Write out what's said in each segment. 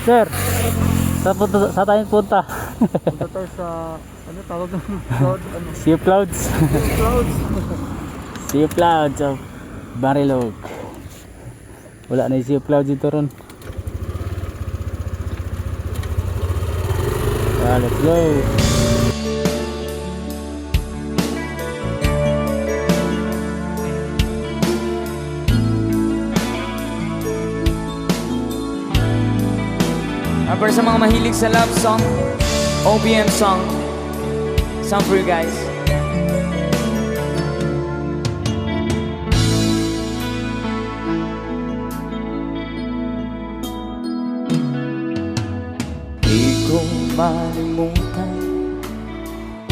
Sir, sa tayong punta? Punta tayo sa, ano tawag ng cloud, ano? Sea of Clouds. Clouds. Sea of Clouds of Barilog. Wala na yung Sea of Clouds dito ron. Let's go. Para sa mga mahilig sa love song, OPM song for you guys. Di ko malimutan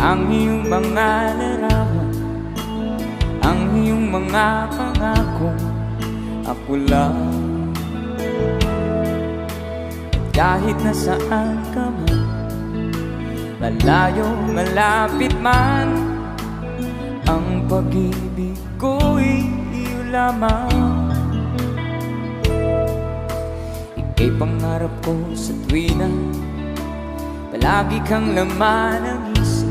ang iyong mga larawan, ang iyong mga pangakong ako lang. Kahit nasaan ka man, malayo, malapit man, ang pag-ibig ko'y iyo lamang. Ika'y pangarap ko sa tuwina, palagi kang laman ng isip.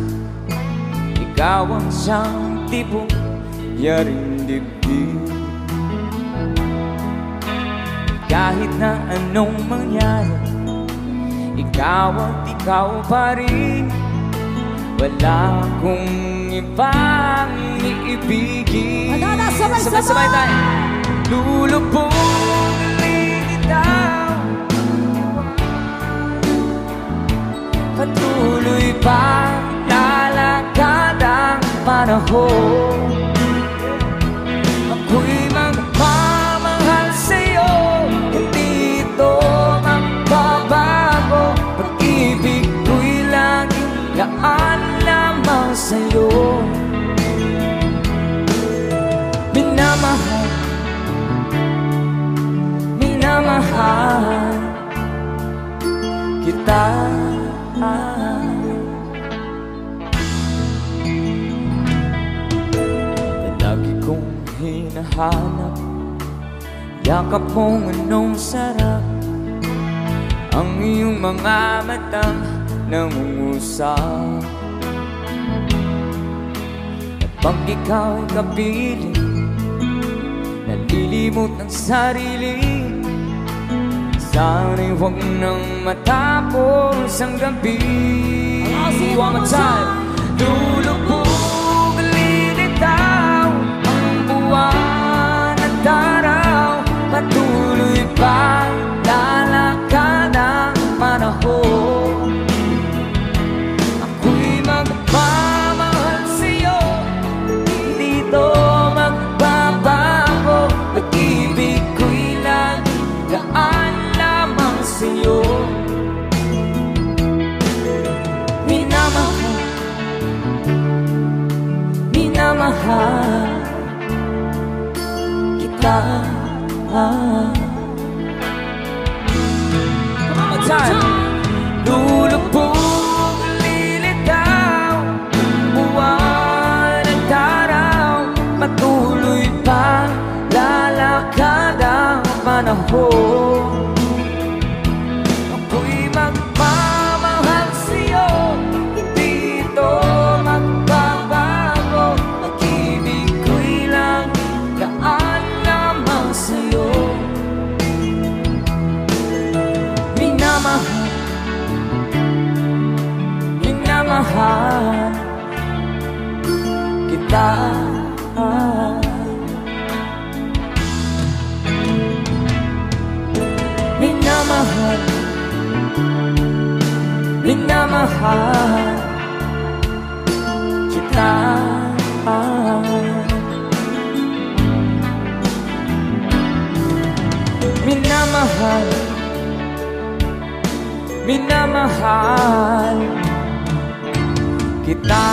Ikaw ang siyang tipong yaring dibdib. Kahit na anong mangyari, ikaw at ikaw pa rin. Wala akong ibang iibigin. Sabay-sabay tayo. Lulubugin itaw, patuloy pa lalakad ang panahon. Ako'y magmamahal sa'yo, hindi ito magbabago. Pag-ibig ko'y laging laan lamang sa'yo. Minamahal, minamahal kita. Lagi kong hinahanap yakap mong anong sarap, ang iyong mga matang nangungusap. At pag ikaw'y kapiling, nalilimot ng sarili, sana'y huwag nang matapos ang gabi. One more time. Lulubog, lilitaw ang buwan at araw, patuloy pa lalakad ang panahon. Ako'y magmamahal sa'yo, hindi ito magbabago. Pag-ibig ko'y laging gaan lamang sa'yo. Minamahal, minamahal kita. One time. Lulubog, lilitaw, buwan at araw, patuloy pa lalakad ang panahon. Ako'y magmamahal sa'yo, hindi ito magbabago. Pag-ibig ko'y laging gaan lamang sa'yo. Minamahal, minamahal kita. Minamahal, minamahal kita. Minamahal, minamahal kita.